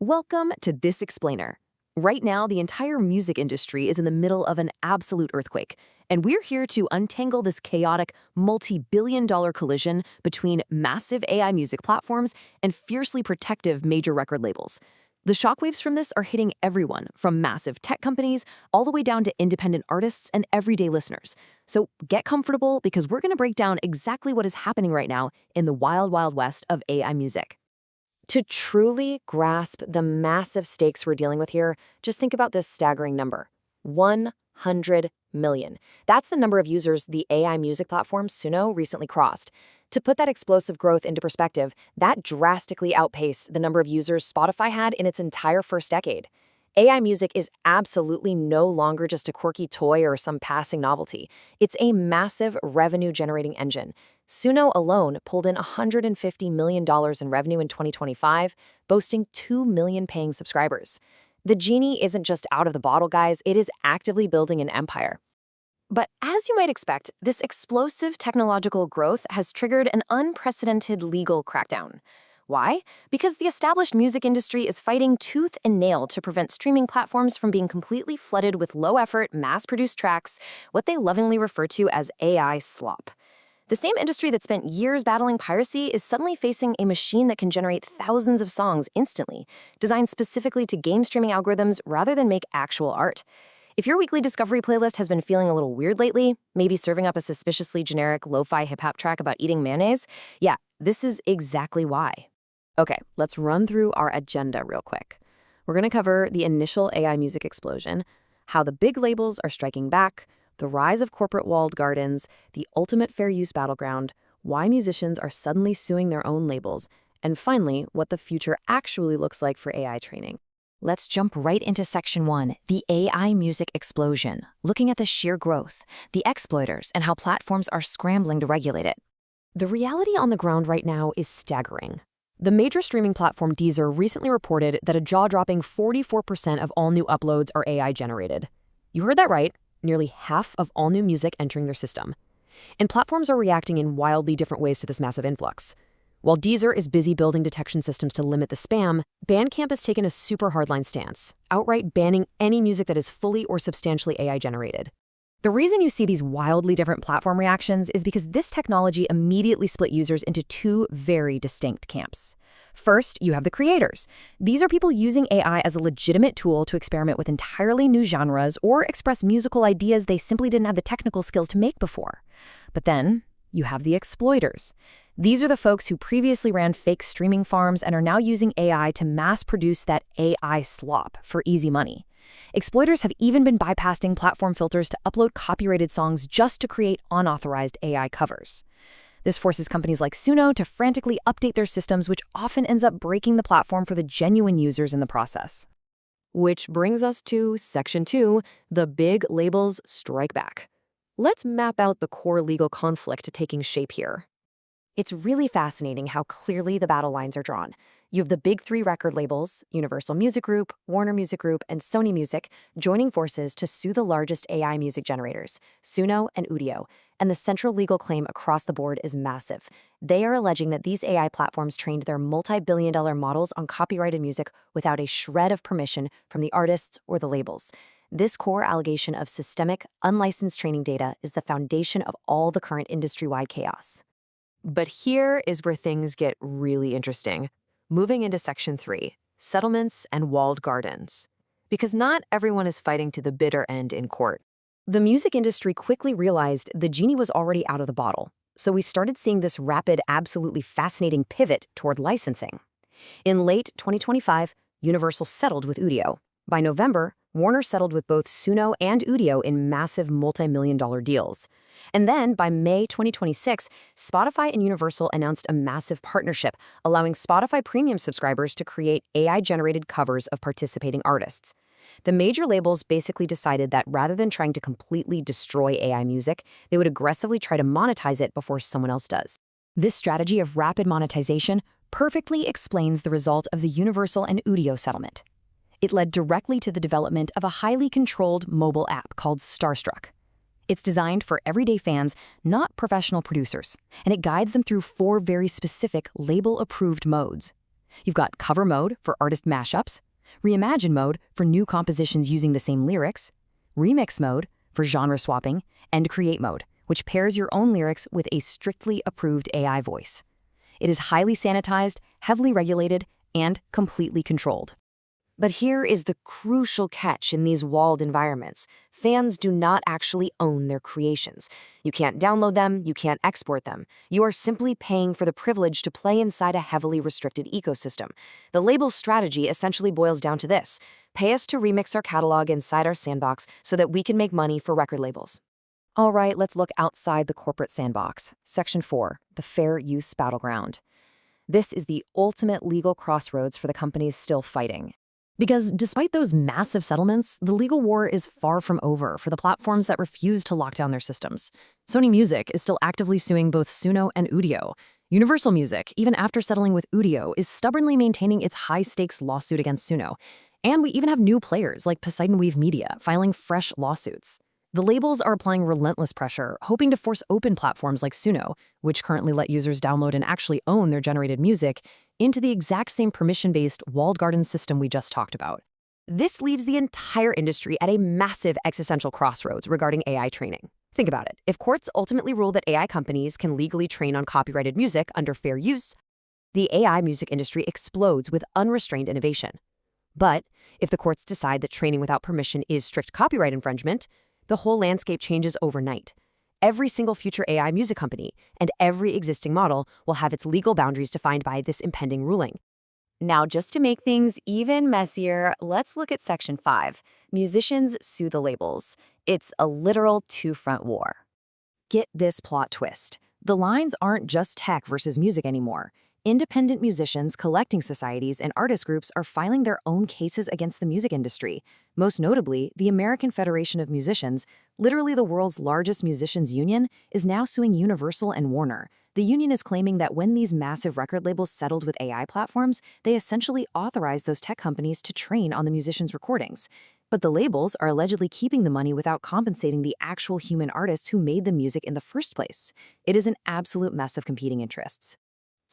Welcome to This Explainer. Right now, the entire music industry is in the middle of an absolute earthquake, and we're here to untangle this chaotic, multi-billion-dollar collision between massive AI music platforms and fiercely protective major record labels. The shockwaves from this are hitting everyone, from massive tech companies all the way down to independent artists and everyday listeners. So get comfortable because we're going to break down exactly what is happening right now in the wild, wild west of AI music. To truly grasp the massive stakes we're dealing with here, just think about this staggering number: 100 million. That's the number of users the AI music platform Suno recently crossed. To put that explosive growth into perspective, that drastically outpaced the number of users Spotify had in its entire first decade. AI music is absolutely no longer just a quirky toy or some passing novelty. It's a massive revenue-generating engine. Suno alone pulled in $150 million in revenue in 2025, boasting 2 million paying subscribers. The genie isn't just out of the bottle, guys, it is actively building an empire. But as you might expect, this explosive technological growth has triggered an unprecedented legal crackdown. Why? Because the established music industry is fighting tooth and nail to prevent streaming platforms from being completely flooded with low-effort, mass-produced tracks, what they lovingly refer to as AI slop. The same industry that spent years battling piracy is suddenly facing a machine that can generate thousands of songs instantly, designed specifically to game streaming algorithms rather than make actual art. If your weekly Discovery playlist has been feeling a little weird lately, maybe serving up a suspiciously generic lo-fi hip-hop track about eating mayonnaise, yeah, this is exactly why. Okay, let's run through our agenda real quick. We're going to cover the initial AI music explosion, how the big labels are striking back, the rise of corporate walled gardens, the ultimate fair use battleground, why musicians are suddenly suing their own labels, and finally, what the future actually looks like for AI training. Let's jump right into Section 1, the AI music explosion, looking at the sheer growth, the exploiters, and how platforms are scrambling to regulate it. The reality on the ground right now is staggering. The major streaming platform Deezer recently reported that a jaw-dropping 44% of all new uploads are AI-generated. You heard that right, nearly half of all new music entering their system. And platforms are reacting in wildly different ways to this massive influx. While Deezer is busy building detection systems to limit the spam, Bandcamp has taken a super hardline stance, outright banning any music that is fully or substantially AI-generated. The reason you see these wildly different platform reactions is because this technology immediately split users into two very distinct camps. First, you have the creators. These are people using AI as a legitimate tool to experiment with entirely new genres or express musical ideas they simply didn't have the technical skills to make before. But then, you have the exploiters. These are the folks who previously ran fake streaming farms and are now using AI to mass-produce that AI slop for easy money. Exploiters have even been bypassing platform filters to upload copyrighted songs just to create unauthorized AI covers. This forces companies like Suno to frantically update their systems, which often ends up breaking the platform for the genuine users in the process. Which brings us to Section 2, the big labels strike back. Let's map out the core legal conflict taking shape here. It's really fascinating how clearly the battle lines are drawn. You have the big three record labels, Universal Music Group, Warner Music Group, and Sony Music, joining forces to sue the largest AI music generators, Suno and Udio, and the central legal claim across the board is massive. They are alleging that these AI platforms trained their multi-billion-dollar models on copyrighted music without a shred of permission from the artists or the labels. This core allegation of systemic, unlicensed training data is the foundation of all the current industry-wide chaos. But here is where things get really interesting. Moving into Section 3, settlements and walled gardens. Because not everyone is fighting to the bitter end in court. The music industry quickly realized the genie was already out of the bottle, so we started seeing this rapid, absolutely fascinating pivot toward licensing. In late 2025, Universal settled with Udio. By November, Warner settled with both Suno and Udio in massive multi-million-dollar deals. And then, by May 2026, Spotify and Universal announced a massive partnership, allowing Spotify Premium subscribers to create AI-generated covers of participating artists. The major labels basically decided that rather than trying to completely destroy AI music, they would aggressively try to monetize it before someone else does. This strategy of rapid monetization perfectly explains the result of the Universal and Udio settlement. It led directly to the development of a highly controlled mobile app called Starstruck. It's designed for everyday fans, not professional producers, and it guides them through 4 very specific label-approved modes. You've got cover mode for artist mashups, reimagine mode for new compositions using the same lyrics, remix mode for genre swapping, and create mode, which pairs your own lyrics with a strictly approved AI voice. It is highly sanitized, heavily regulated, and completely controlled. But here is the crucial catch in these walled environments. Fans do not actually own their creations. You can't download them, you can't export them. You are simply paying for the privilege to play inside a heavily restricted ecosystem. The label's strategy essentially boils down to this: pay us to remix our catalog inside our sandbox so that we can make money for record labels. All right, let's look outside the corporate sandbox. Section 4, the fair use battleground. This is the ultimate legal crossroads for the companies still fighting. Because despite those massive settlements, the legal war is far from over for the platforms that refuse to lock down their systems. Sony Music is still actively suing both Suno and Udio. Universal Music, even after settling with Udio, is stubbornly maintaining its high-stakes lawsuit against Suno. And we even have new players like Poseidon Wave Media filing fresh lawsuits. The labels are applying relentless pressure, hoping to force open platforms like Suno, which currently let users download and actually own their generated music, into the exact same permission-based walled garden system we just talked about. This leaves the entire industry at a massive existential crossroads regarding AI training. Think about it. If courts ultimately rule that AI companies can legally train on copyrighted music under fair use, the AI music industry explodes with unrestrained innovation. But if the courts decide that training without permission is strict copyright infringement, the whole landscape changes overnight. Every single future AI music company and every existing model will have its legal boundaries defined by this impending ruling. Now, just to make things even messier, let's look at Section 5. Musicians sue the labels. It's a literal two-front war. Get this plot twist. The lines aren't just tech versus music anymore. Independent musicians, collecting societies, and artist groups are filing their own cases against the music industry. Most notably, the American Federation of Musicians, literally the world's largest musicians union, is now suing Universal and Warner. The union is claiming that when these massive record labels settled with AI platforms, they essentially authorized those tech companies to train on the musicians' recordings. But the labels are allegedly keeping the money without compensating the actual human artists who made the music in the first place. It is an absolute mess of competing interests.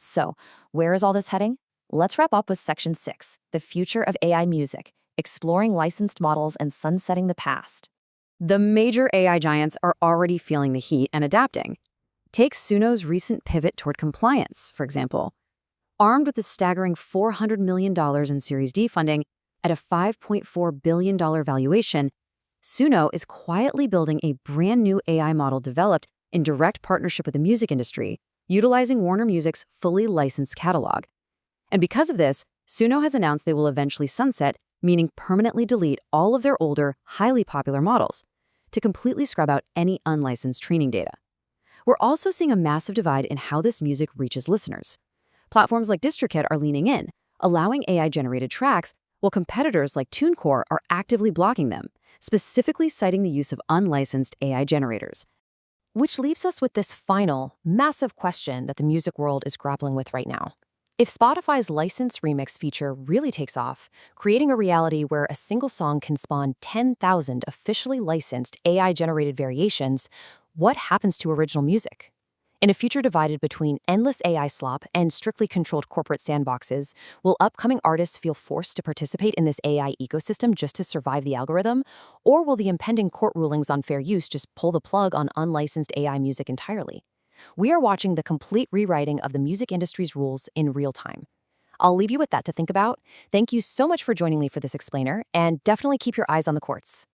So, where is all this heading? Let's wrap up with Section 6, the future of AI music, exploring licensed models and sunsetting the past. The major AI giants are already feeling the heat and adapting. Take Suno's recent pivot toward compliance, for example. Armed with a staggering $400 million in Series D funding at a $5.4 billion valuation, Suno is quietly building a brand new AI model developed in direct partnership with the music industry, utilizing Warner Music's fully licensed catalog. And because of this, Suno has announced they will eventually sunset, meaning permanently delete all of their older, highly popular models, to completely scrub out any unlicensed training data. We're also seeing a massive divide in how this music reaches listeners. Platforms like DistroKid are leaning in, allowing AI-generated tracks, while competitors like TuneCore are actively blocking them, specifically citing the use of unlicensed AI generators. Which leaves us with this final, massive question that the music world is grappling with right now. If Spotify's license remix feature really takes off, creating a reality where a single song can spawn 10,000 officially licensed AI-generated variations, what happens to original music? In a future divided between endless AI slop and strictly controlled corporate sandboxes, will upcoming artists feel forced to participate in this AI ecosystem just to survive the algorithm? Or will the impending court rulings on fair use just pull the plug on unlicensed AI music entirely? We are watching the complete rewriting of the music industry's rules in real time. I'll leave you with that to think about. Thank you so much for joining me for this explainer, and definitely keep your eyes on the courts.